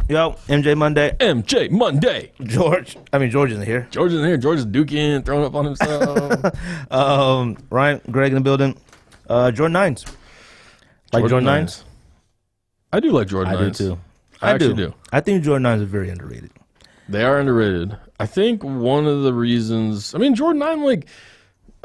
Yo, MJ Monday. MJ Monday. George isn't here. George isn't here. George is duking, throwing up on himself. Ryan, Greg in the building. Jordan 9s. Like Jordan 9s? I do like Jordan 9s. I do too. I actually do. I think Jordan 9s are very underrated. They are underrated. I think one of the reasons, Jordan 9,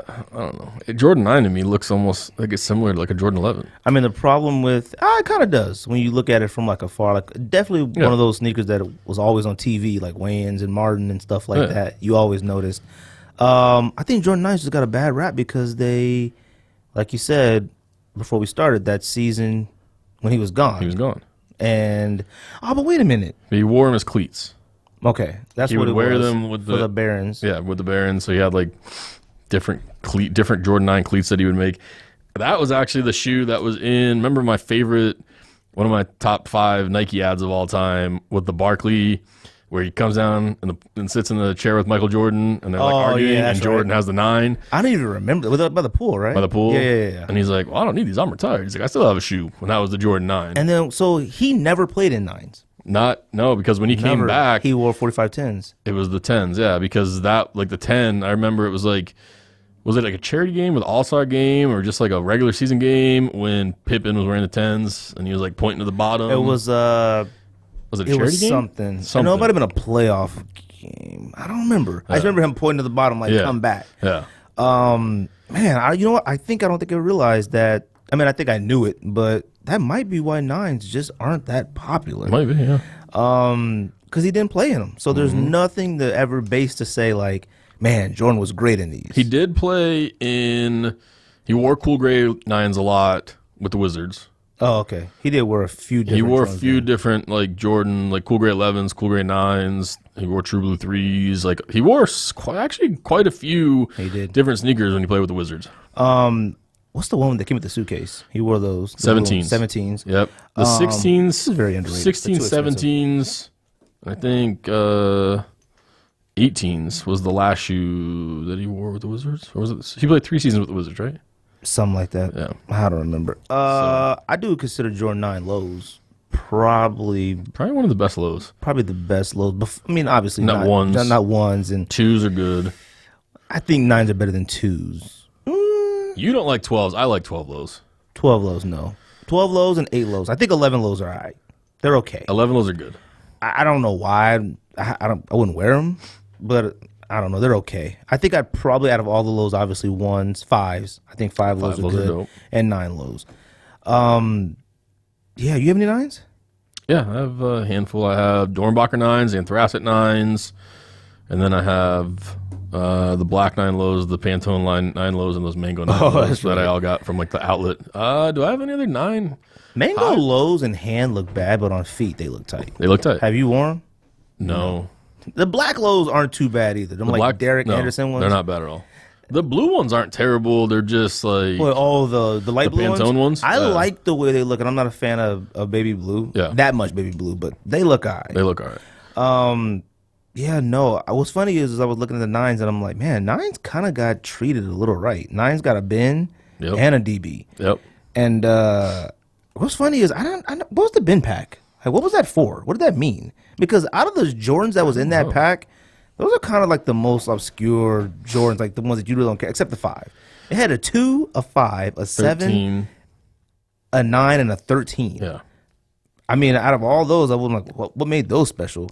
I don't know. Jordan 9 to me looks almost like it's similar to like a Jordan 11. The problem with, it kind of does when you look at it from like afar. Like definitely one of those sneakers that was always on TV, like Wayans and Martin and stuff like that. You always noticed. I think Jordan 9s just got a bad rap because they, like you said before we started, that season when he was gone. He was gone. And, but wait a minute. He wore them as cleats. Okay. That's he what would it wear was them with for the Barons. Yeah, with the Barons. So he had like different Jordan 9 cleats that he would make. That was actually the shoe that was in, remember my favorite, one of my top 5 Nike ads of all time with the Barkley, where he comes down and sits in the chair with Michael Jordan, and they're like arguing, and Jordan has the 9. I don't even remember. By the pool, right? By the pool? Yeah. And he's like, well, I don't need these. I'm retired. He's like, I still have a shoe. And that was the Jordan 9. And then, so he never played in 9s. No, because when he came back, he wore 45 10s. It was the 10s, yeah, because that, like the 10, I remember it was like, was it like a charity game with All-Star game or just like a regular season game when Pippen was wearing the 10s and he was like pointing to the bottom? It was it a charity game? Something. I know it might have been a playoff game. I don't remember. I just remember him pointing to the bottom like, come back. Yeah. Man, you know what? I don't think I realized that. I think I knew it, but that might be why 9s just aren't that popular. Might be, yeah. Because he didn't play in them. So there's nothing to ever base to say like, man, Jordan was great in these. He did play he wore cool gray 9s a lot with the Wizards. Oh, okay. He did wear a few different. He wore a few different like Jordan, like cool gray 11s, cool gray 9s. He wore true blue 3s. Like he wore quite a few different sneakers when he played with the Wizards. What's the one that came with the suitcase? He wore those. 17s. Yep. The 16s. This is very underrated. 16s, 17s. I think 18s was the last shoe that he wore with the Wizards. Or was it? He played 3 seasons with the Wizards, right? Something like that. Yeah. I don't remember. I do consider Jordan 9 lows probably one of the best lows. Probably the best lows. Obviously not ones. Not ones. And 2s are good. I think 9s are better than 2s. You don't like 12s. I like 12 lows. 12 lows, no. 12 lows and 8 lows. I think 11 lows are all right. They're okay. 11 lows are good. I don't know why. I wouldn't wear them, but I don't know. They're okay. I think I'd probably, out of all the lows, obviously 1s, 5s. I think 5 lows are good. And 9 lows. Yeah, you have any 9s? Yeah, I have a handful. I have Dornbacher 9s, Anthracite 9s, and then I have the black 9 lows, the Pantone line 9 lows, and those Mango 9 lows that I all got from like the outlet. Do I have any other 9? Mango lows in hand look bad, but on feet they look tight. They look tight. Have you worn them? No. The black lows aren't too bad either. Them like Derek Anderson ones. They're not bad at all. The blue ones aren't terrible. They're just like the light blue Pantone ones. I like the way they look, and I'm not a fan of baby blue. Yeah, that much baby blue, but they look alright. They look alright. Yeah, no. What's funny is I was looking at the 9s, and I'm like, man, 9s kind of got treated a little right. 9s got a bin and a DB. Yep. And what's funny is I don't. What was the bin pack? Like, what was that for? What did that mean? Because out of those Jordans that was in that pack, those are kind of like the most obscure Jordans, like the ones that you really don't care, except the 5. It had a 2, a 5, a 7, 13. A 9, and a 13. Yeah. Out of all those, I was like, what made those special?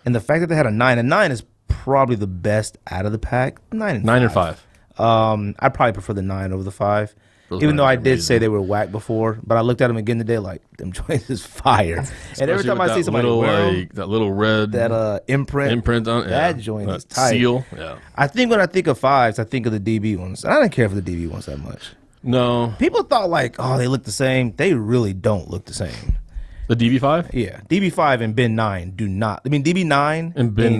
And the fact that they had a 9, and 9 is probably the best out of the pack. 9 and 5. I probably prefer the 9 over the 5. Even though I did say they were whack before, but I looked at them again today like, them joints is fire. And every time I see somebody wear them, that little red, that imprint on that joint is tight. Seal, yeah. I think when I think of 5s, I think of the DB ones. I didn't care for the DB ones that much. No. People thought like, oh, they look the same. They really don't look the same. The DB5? Yeah. DB5 and bin 9 do not. DB9 and bin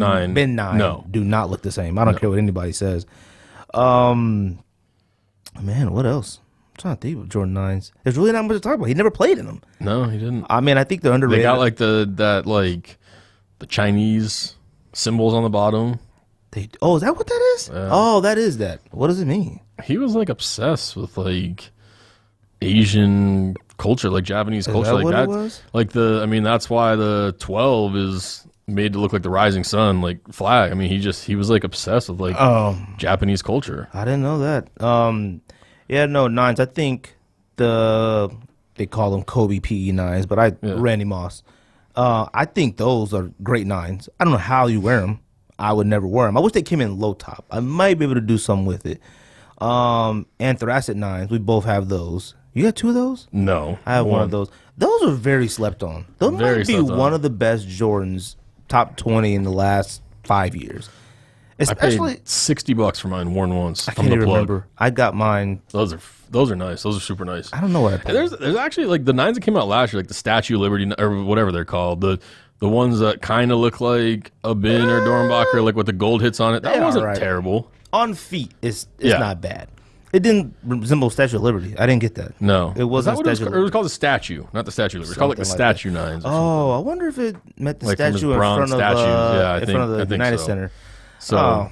9 do not look the same. I don't care what anybody says. Man, what else? I'm trying to think of Jordan 9s. There's really not much to talk about. He never played in them. No, he didn't. I think they're underrated. They got like the Chinese symbols on the bottom. Is that what that is? Yeah. Oh, that is that. What does it mean? He was like obsessed with like Asian culture, like Japanese culture, that like what that. it was? Like that's why the 12 is made to look like the rising sun, like flag. I mean, he was like obsessed with like Japanese culture. I didn't know that. Yeah, no, nines. I think they call them Kobe PE nines, but Randy Moss. I think those are great nines. I don't know how you wear them. I would never wear them. I wish they came in low top. I might be able to do something with it. Anthracite nines. We both have those. You got two of those? No, I have one of those. Those are very slept on. Those might be one of the best Jordans, top 20 in the last 5 years. Especially I paid $60 for mine, worn once. I can't even remember. I got mine. Those are nice. Those are super nice. I don't know what I paid. And there's actually like the nines that came out last year, like the Statue of Liberty or whatever they're called. The ones that kind of look like a Bin or Dornbacher, like with the gold hits on it. That wasn't terrible. On feet, it's not bad. It didn't resemble Statue of Liberty. I didn't get that. No, it wasn't. It was called the Statue, not the Statue of Liberty. It's called like the Statue Nines. Oh, I wonder if it meant the like statue in front of the United so. Center. So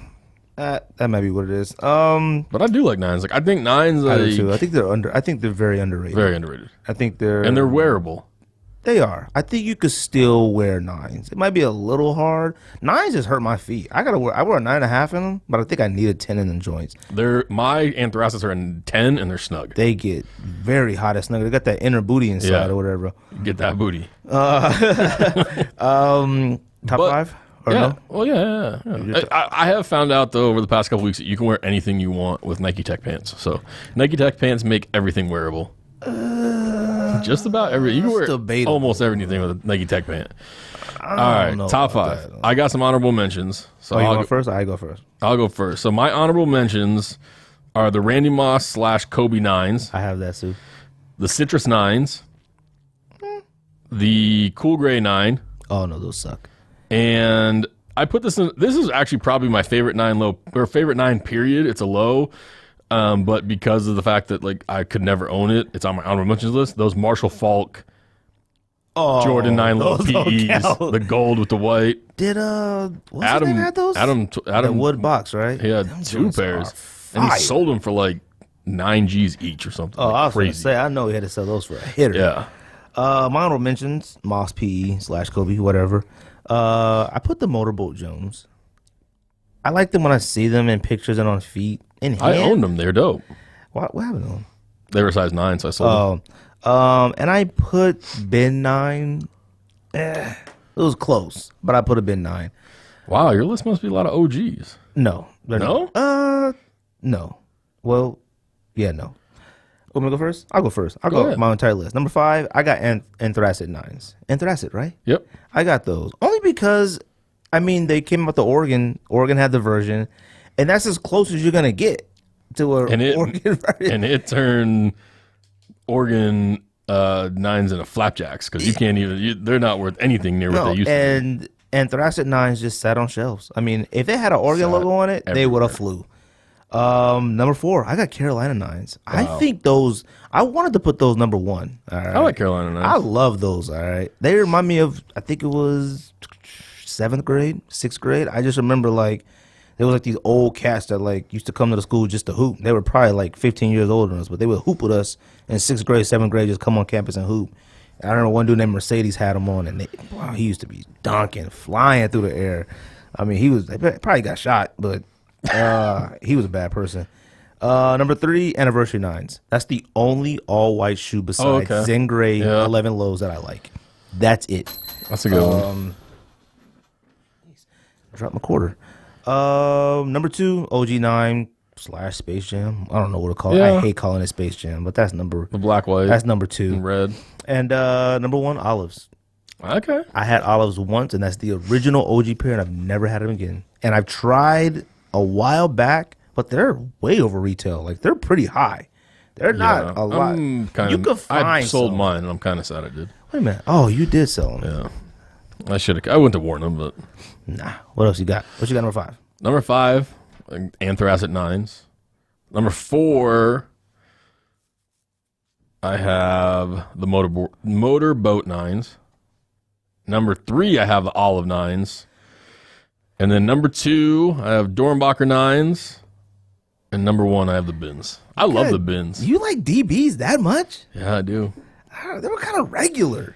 that might be what it is. But I do like nines. Like I think nines. I do too. I think they're very underrated. Very underrated. I think they're wearable. They are. I think you could still wear nines. It might be a little hard. Nines just hurt my feet. I wear a 9.5 in them, but I think I need a 10 in them joints. My anthracics are in 10 and they're snug. They get very hot and snug. They got that inner booty inside or whatever. Get that booty. Top 5? Or no? Well, yeah. I have found out though over the past couple weeks that you can wear anything you want with Nike Tech pants. So Nike Tech pants make everything wearable. Just about you can wear almost everything with a Nike Tech pant. All right, top 5. I got some honorable mentions. So you going first? I go first. I'll go first. So my honorable mentions are the Randy Moss / Kobe 9s. I have that too. The Citrus 9s. The Cool Gray 9. Oh no, those suck. And I put this in. This is actually probably my favorite 9 low or favorite 9 period. It's a low. But because of the fact that like I could never own it, it's on my honorable mentions list. Those Marshall Falk Jordan 9 low PEs, the gold with the white. Did what's his name had those? Adam the wood box, right? He had 2 pairs, and he sold them for like 9 G's each or something. Oh, like I was crazy. gonna say I know he had to sell those for a hitter. Yeah. My honorable mentions: Moss PE / Kobe, whatever. I put the Motorboat Jones. I like them when I see them in pictures and on feet. I owned them. They're dope. What happened to them? They were size 9, so I sold them. And I put bin 9. It was close, but I put a bin 9. Wow, your list must be a lot of OGs. No. No? No. Well, yeah, no. Want me to go first? I'll go first. I'll go my entire list. Number 5, I got Anthracite 9s. Anthracite, right? Yep. I got those. Only because, I mean, they came out the Oregon. Oregon had the version. And that's as close as you're going to get to an Oregon version. And it turned Oregon 9s into flapjacks because you can't even, they're not worth anything near what they used to be. And Anthracite 9s just sat on shelves. I mean, if it had an Oregon logo on it, they would have flew. Number 4, I got Carolina 9s. Wow. I think those, I wanted to put those number 1. All right? I like Carolina 9s. I love those, all right? They remind me of, I think it was 7th grade, 6th grade. I just remember like, there was like these old cats that like used to come to the school just to hoop. They were probably like 15 years older than us, but they would hoop with us in 6th grade, 7th grade, just come on campus and hoop. I don't know, one dude named Mercedes had them on, and he used to be dunking, flying through the air. I mean, they probably got shot, but he was a bad person. Number 3, Anniversary 9s. That's the only all-white shoe besides Zen Gray 11 lows that I like. That's it. That's a good one. Drop my quarter. Number 2, OG9 / Space Jam. I don't know what to call it. I hate calling it Space Jam, but that's the black, white. That's number 2. And red. And number 1, Olives. Okay. I had Olives once, and that's the original OG pair, and I've never had them again. And I've tried a while back, but they're way over retail. Like they're pretty high. They're not a lot. You could find. I sold mine, and I'm kind of sad I did. Wait a minute. Oh, you did sell them. Yeah. I should have. I wouldn't have worn them, but nah. What else you got? What you got? Number 5. Number 5, Anthracite 9s. Number 4, I have the Motorboat 9s. Number 3, I have the Olive 9s. And then number 2, I have Dornbacher 9s. And number 1, I have the Bins. I love the Bins. You like DBs that much? Yeah, I do. I kind of regular.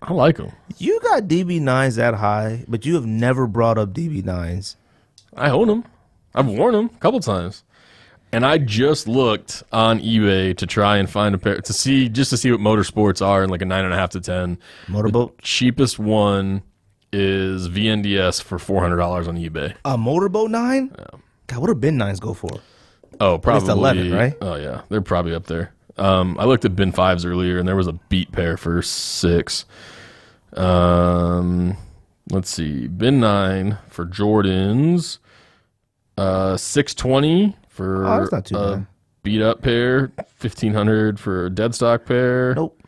I like them. You got DB9s that high, but you have never brought up DB9s. I own them. I've worn them a couple times. And I just looked on eBay to try and find a pair to see what motorsports are in like a 9.5 to 10. Motorboat? The cheapest one is VNDS for $400 on eBay. A motorboat 9? Yeah. God, what do bin 9s go for? Oh, probably 11, right? Oh yeah, they're probably up there. I looked at bin 5s earlier, and there was a beat pair for $6. Let's see, bin 9 for Jordans, $620 for that's not too bad. Beat up pair, $1,500 for a dead stock pair. Nope.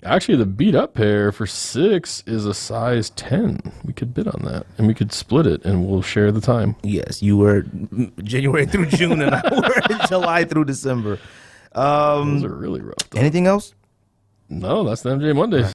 Actually, the beat up pair for $6 is a size 10. We could bid on that, and we could split it, and we'll share the time. Yes, you were January through June, and I were July through December. Those are really rough. Though. Anything else? No, that's the MJ Mondays.